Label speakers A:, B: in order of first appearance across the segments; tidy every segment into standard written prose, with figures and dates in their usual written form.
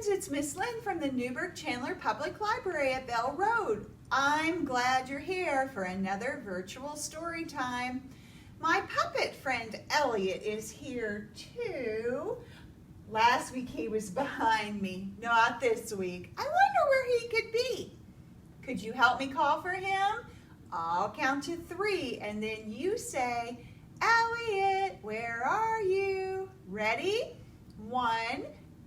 A: friends, it's Miss Lynne from the Newburgh-Chandler Public Library at Bell Road. I'm glad you're here for another virtual story time. My puppet friend Elliott is here too. Last week he was behind me, not this week. I wonder where he could be. Could you help me call for him? I'll count to 3 and then you say, Elliott, where are you? Ready? 1,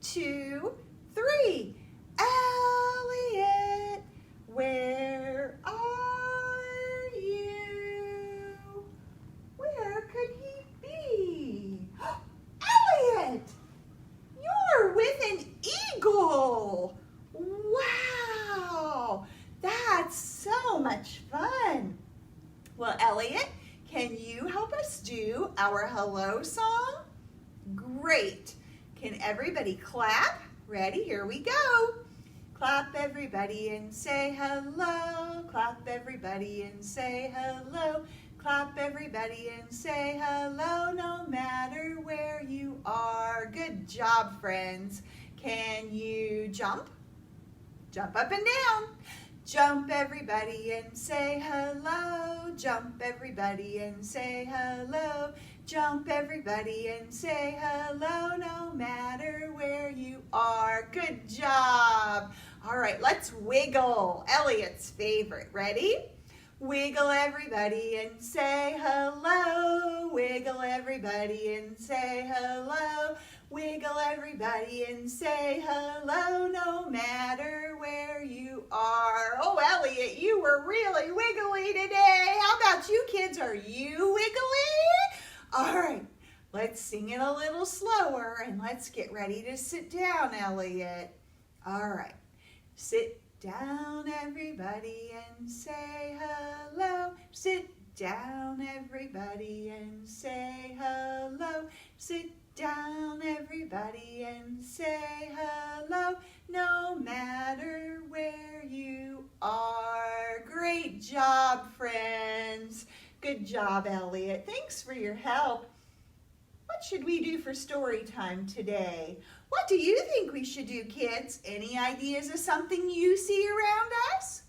A: 2, 3. Elliott, where are you? Where could he be? Elliott, you're with an eagle. Wow, that's so much fun. Well, Elliott, can you help us do our hello song? Great. Can everybody clap? Ready? Here we go. Clap everybody and say hello. Clap everybody and say hello. Clap everybody and say hello no matter where you are. Good job, friends. Can you jump? Jump up and down. Jump everybody and say hello. Jump everybody and say hello. Jump everybody and say hello no matter where you are. Good job. All right, let's wiggle. Elliott's favorite. Ready? Wiggle everybody and say hello. Wiggle everybody and say hello. Wiggle everybody and say hello no matter where you are. Oh, Elliott, you were really wiggly today. How about you kids? Are you wiggly? All right, let's sing it a little slower and let's get ready to sit down, Elliott. All right, sit down everybody and say hello. Sit down everybody and say hello. Sit down everybody and say hello no matter where you are. Great job, friends. Good job, Elliott. Thanks for your help. What should we do for story time today? What do you think we should do, kids? Any ideas of something you see around us?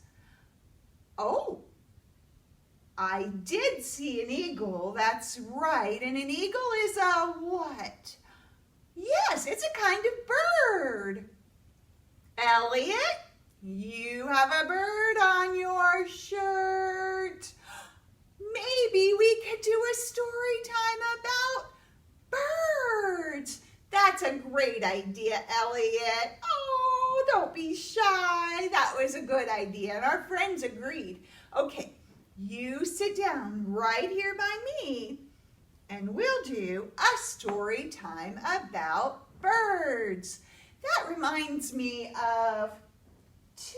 A: Oh, I did see an eagle. That's right. And an eagle is a what? Yes, it's a kind of bird. Elliott, you have a bird on your shirt. Maybe we could do a story time about birds. That's a great idea, Elliott. Oh, don't be shy. That was a good idea, and our friends agreed. Okay, you sit down right here by me, and we'll do a story time about birds. That reminds me of 2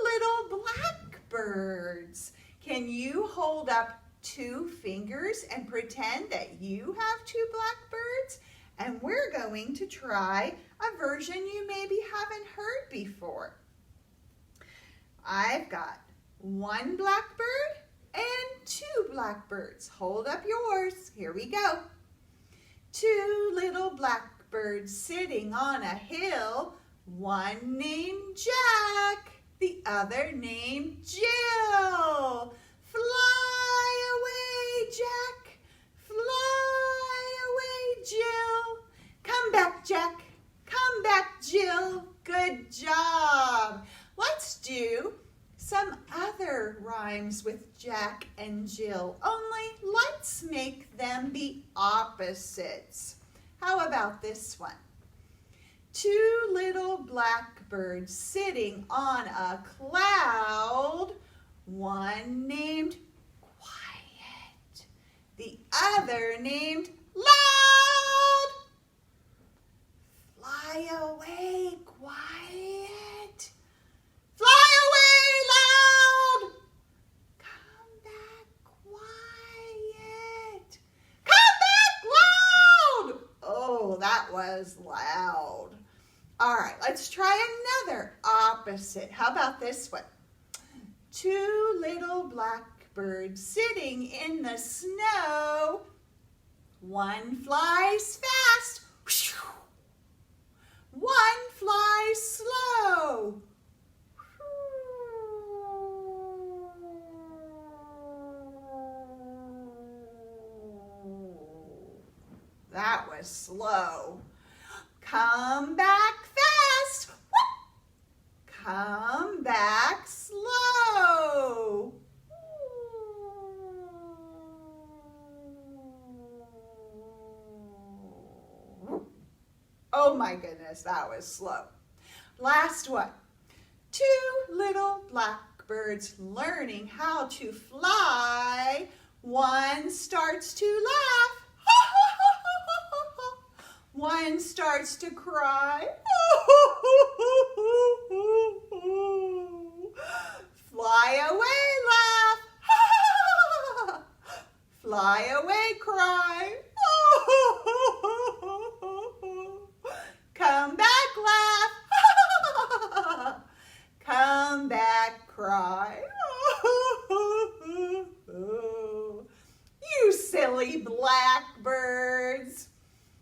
A: little blackbirds. Can you hold up 2 fingers and pretend that you have 2 blackbirds? And we're going to try a version you maybe haven't heard before. I've got 1 blackbird and 2 blackbirds. Hold up yours. Here we go. 2 little blackbirds sitting on a hill. One named Jack, the other named Jill. Fly away, Jack. Fly away, Jill. Come back, Jack. Come back, Jill. Good job. Let's do some other rhymes with Jack and Jill, only let's make them be opposites. How about this one? 2 little blackbirds sitting on a cloud, one named Quiet, the other named Loud. Fly away, quiet. Fly away, loud. Come back, quiet. Come back, loud. Oh, that was loud. All right, let's try another opposite. How about this one? 2 little blackbirds sitting in the snow. One flies fast. One flies was slow. Come back fast. Come back slow. Oh my goodness, that was slow. Last one. Two little blackbirds learning how to fly. One starts to laugh. One starts to cry. Fly away, laugh. Fly away, cry. Come back, laugh. Come back, cry. You silly blackbirds.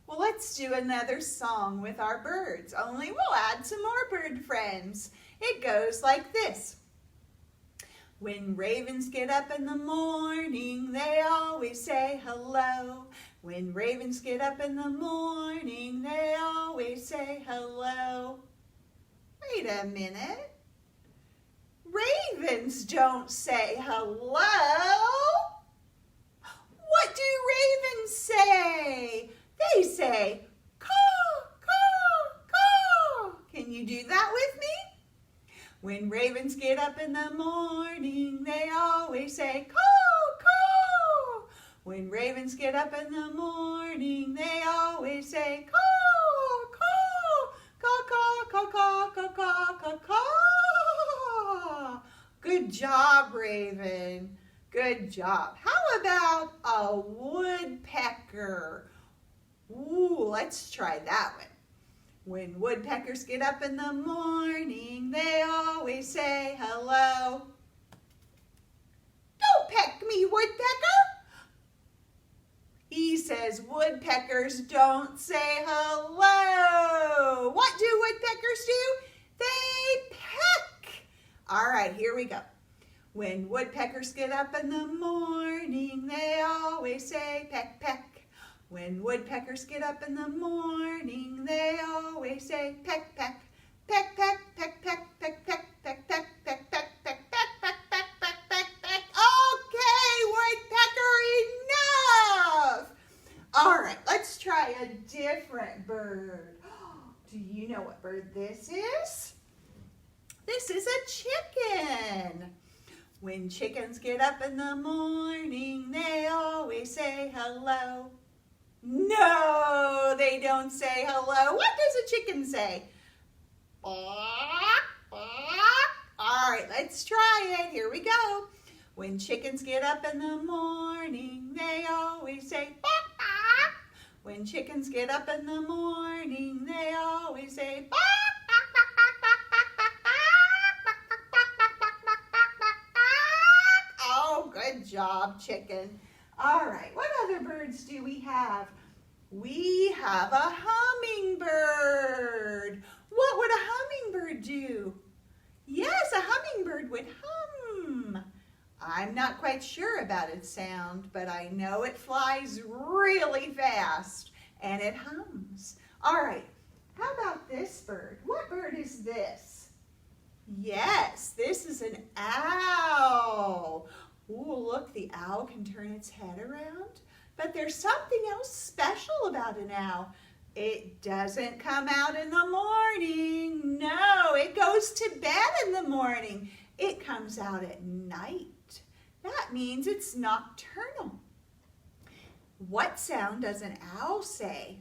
A: Well, let's do another song with our birds, only we'll add some more bird friends. It goes like this. When ravens get up in the morning, they always say hello. When ravens get up in the morning, they always say hello. Wait a minute. Ravens don't say hello. What do ravens say? They say, caw, caw, caw. Can you do that with me? When ravens get up in the morning, they always say, caw, caw. When ravens get up in the morning, they always say, caw, caw, caw, caw, caw, caw, caw, caw, caw. Good job, Raven. Good job. How about a woodpecker? Ooh, let's try that one. When woodpeckers get up in the morning, they always say hello. Don't peck me, woodpecker. He says woodpeckers don't say hello. What do woodpeckers do? They peck. All right, here we go. When woodpeckers get up in the morning, they always say peck, peck. When woodpeckers get up in the morning, they always say peck, peck, peck, peck, peck, peck, peck, peck, peck, peck, peck, peck, peck, peck, peck, peck, peck, peck, peck. Okay, woodpecker, enough. All right, let's try a different bird. Do you know what bird this is? This is a chicken. When chickens get up in the morning, they always say hello. No, they don't say hello. What does a chicken say? Bawk, bawk. All right, let's try it. Here we go. When chickens get up in the morning, they always say bawk, bawk. When chickens get up in the morning, they always say bawk, bawk, bawk, bawk, bawk, bawk, bawk. Oh, good job, chicken. All right, what other birds do we have? We have a hummingbird. What would a hummingbird do? Yes, a hummingbird would hum. I'm not quite sure about its sound, but I know it flies really fast and it hums. All right, how about this bird? What bird is this? Yes, this is an owl. Ooh, look, the owl can turn its head around. But there's something else special about an owl. It doesn't come out in the morning. No, it goes to bed in the morning. It comes out at night. That means it's nocturnal. What sound does an owl say?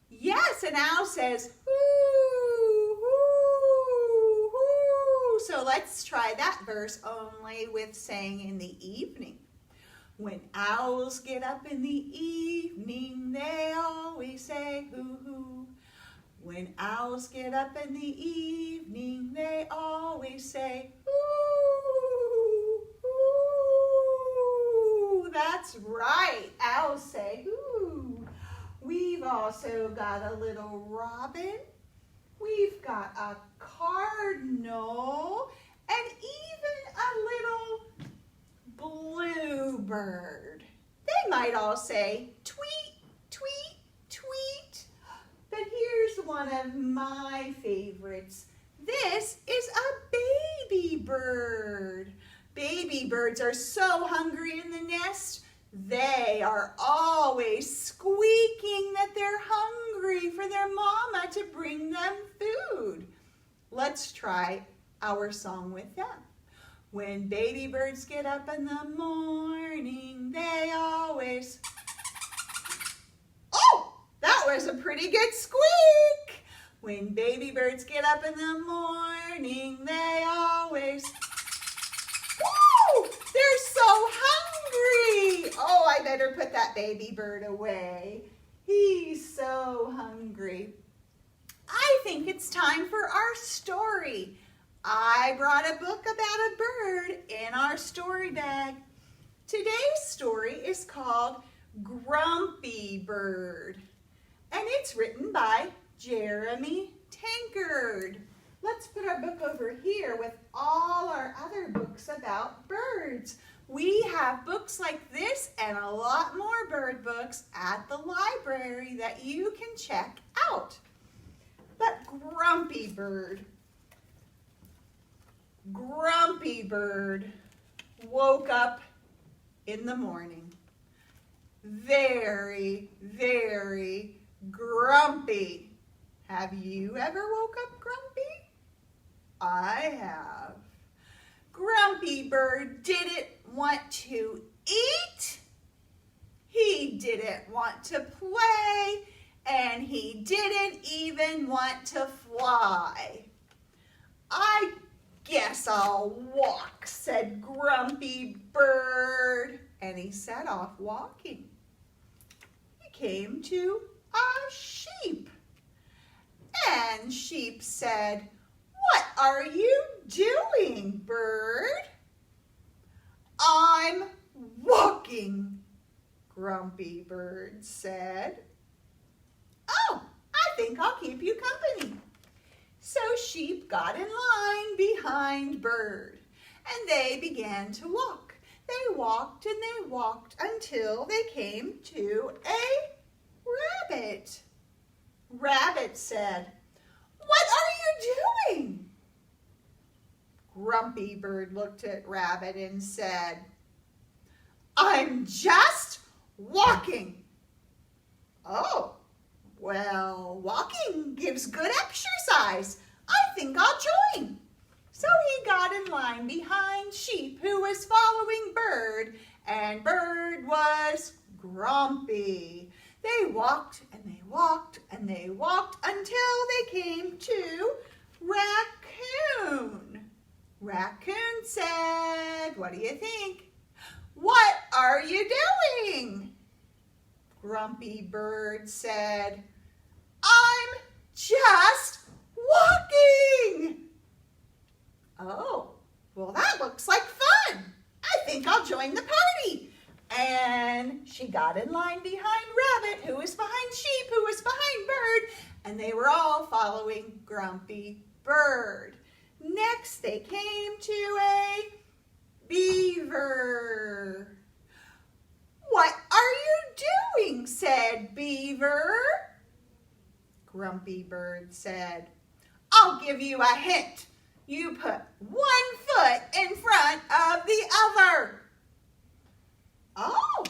A: Yes, an owl says, hoo, hoo, hoo. So let's try that verse only with saying in the evening. When owls get up in the evening, they always say hoo hoo. When owls get up in the evening, they always say hoo hoo. That's right, owls say hoo. We've also got a little robin. We've got a cardinal and even a little bluebird. They might all say tweet, tweet, tweet. But here's one of my favorites. This is a baby bird. Baby birds are so hungry in the nest. They are always squeaking that they're hungry for their mama to bring them food. Let's try our song with them. When baby birds get up in the morning, they always... Oh, that was a pretty good squeak. When baby birds get up in the morning, they always... Woo! They're so hungry. Oh, I better put that baby bird away. He's so hungry. I think it's time for our story. I brought a book about a bird in our story bag. Today's story is called Grumpy Bird, and it's written by Jeremy Tankard. Let's put our book over here with all our other books about birds. We have books like this and a lot more bird books at the library that you can check out. But Grumpy Bird woke up in the morning. Very, very grumpy. Have you ever woke up grumpy? I have. Grumpy Bird didn't want to eat. He didn't want to play. And he didn't even want to fly. I guess I'll walk, said Grumpy Bird. And he set off walking. He came to a sheep. And Sheep said, "What are you doing, bird?" "I'm walking," Grumpy Bird said. "Oh, I think I'll keep you company." So Sheep got in line behind Bird, and they began to walk. They walked and they walked until they came to a rabbit. Rabbit said, "What are you doing?" Grumpy Bird looked at Rabbit and said, "I'm just walking." "Oh, well, walking gives good exercise. I think I'll join." So he got in line behind Sheep, who was following Bird, and Bird was grumpy. They walked and they walked and they walked until they came to Raccoon. Raccoon said, "What do you think?" "What are you doing?" Grumpy Bird said, "I'm just walking." "Oh, well, that looks like fun. I think I'll join the party." And she got in line behind Rabbit, who was behind Sheep, who was behind Bird, and they were all following Grumpy Bird. Next, they came to a beaver. "What are you doing?" said Beaver. Grumpy Bird said, "I'll give you a hint. You put one foot in front of the other." "Oh,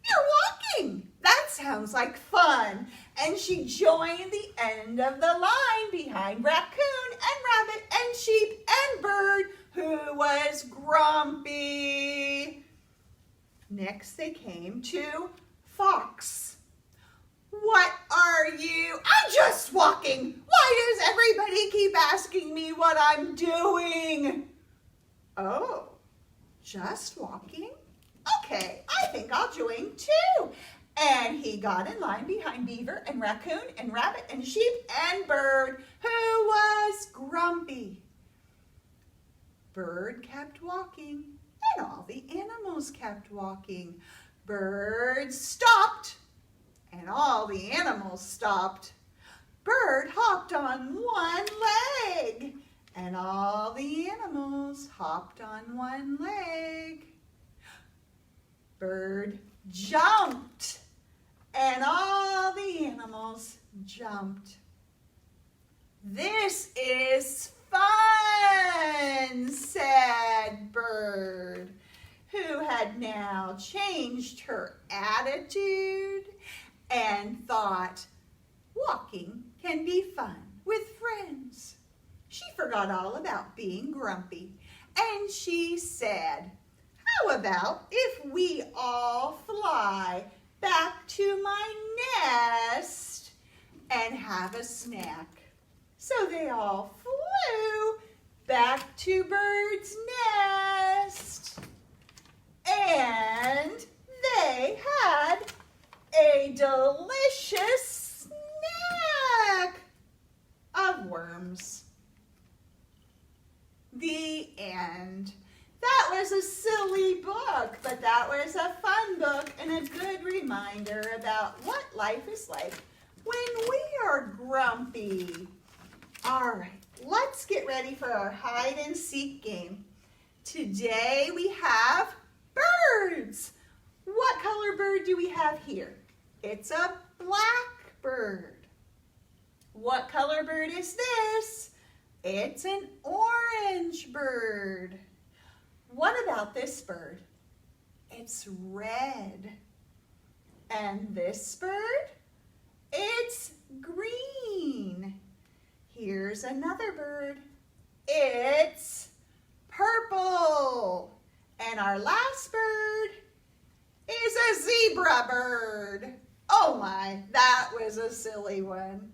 A: you're walking. That sounds like fun." And she joined the end of the line behind Raccoon and Rabbit and Sheep and Bird, who was grumpy. Next they came to Fox. "What are you?" "I'm just walking. Why does everybody keep asking me what I'm doing?" "Oh, just walking? Okay, I think I'll join too." And he got in line behind Beaver and Raccoon and Rabbit and Sheep and Bird, who was grumpy. Bird kept walking, and all the animals kept walking. Bird stopped, and all the animals stopped. Bird hopped on one leg, and all the animals hopped on one leg. Bird jumped, and all the animals jumped. "This is fun," said Bird, who had now changed her attitude and thought walking can be fun with friends. She forgot all about being grumpy, and she said, "How about if we all fly back to my nest and have a snack?" So they all flew back to Bird's nest, and they had a delicious snack of worms. The end. That was a silly book, but that was a fun book and a good reminder about what life is like when we are grumpy. All right, let's get ready for our hide and seek game. Today we have birds. What color bird do we have here? It's a black bird. What color bird is this? It's an orange bird. What about this bird? It's red. And this bird? It's green. Here's another bird. It's purple. And our last bird is a zebra bird. Oh my, that was a silly one.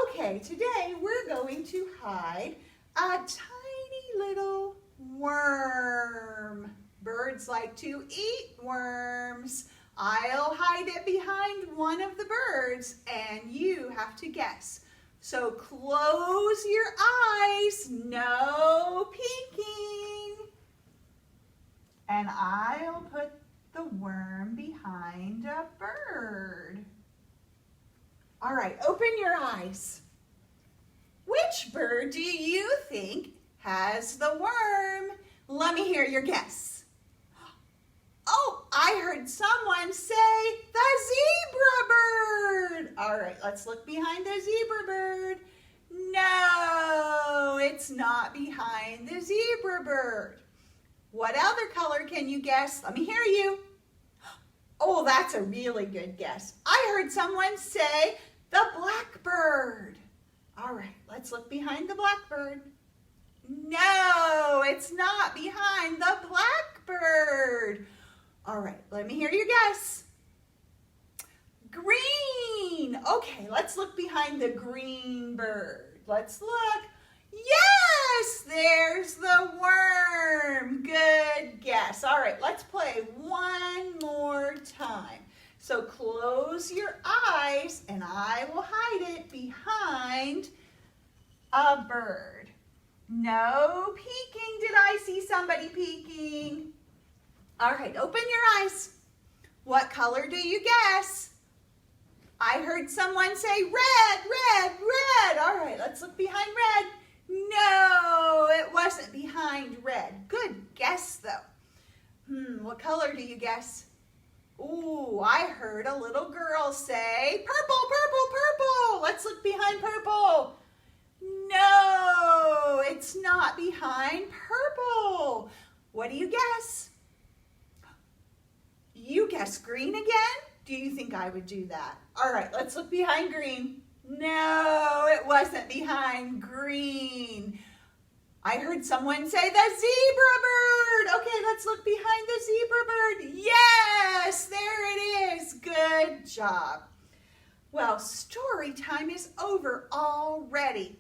A: Okay, today we're going to hide a tiny little worm. Birds like to eat worms. I'll hide it behind one of the birds and you have to guess. So close your eyes, no peeking. And I'll put the worm behind a bird. All right, open your eyes. Which bird do you think has the worm? Let me hear your guess. Oh, I heard someone say the zebra bird. All right, let's look behind the zebra bird. No, it's not behind the zebra bird. What other color can you guess? Let me hear you. Oh, that's a really good guess. I heard someone say the blackbird. All right, let's look behind the blackbird. No, it's not behind the blackbird. All right, let me hear your guess. Green. Okay, let's look behind the green bird. Let's look. Yes, there's the worm. Good guess. All right, let's play one more time. So close your eyes and I will hide it behind a bird. No peeking. Did I see somebody peeking? All right, open your eyes. What color do you guess? I heard someone say red, red, red. All right, let's look behind red. No, it wasn't behind red. Good guess, though. What color do you guess? Ooh, I heard a little girl say purple, purple, purple. Let's look behind purple. No, it's not behind purple. What do you guess? You guess green again? Do you think I would do that? All right, let's look behind green. No, it wasn't behind green. I heard someone say the zebra bird. Okay, let's look behind the zebra bird. Yes, there it is. Good job. Well, story time is over already.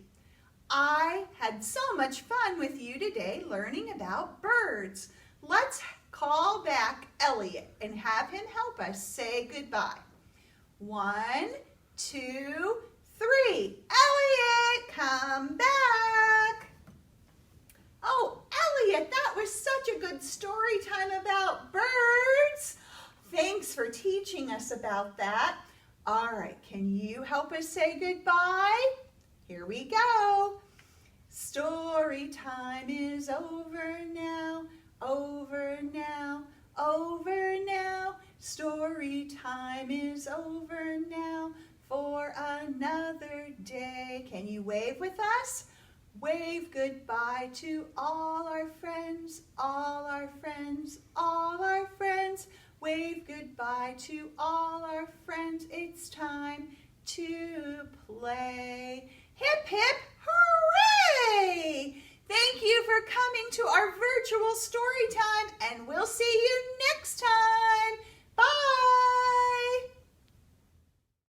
A: I had so much fun with you today learning about birds. Let's call back Elliott and have him help us say goodbye. 1, 2, 3. Elliott, come back. Oh, Elliott, that was such a good story time about birds. Thanks for teaching us about that. All right, can you help us say goodbye? Here we go. Story time is over now, over now, over now. Story time is over now for another day. Can you wave with us? Wave goodbye to all our friends, all our friends, all our friends. Wave goodbye to all our friends. It's time to play. Hip, hip, hooray! Thank you for coming to our virtual story time, and we'll see you next time. Bye!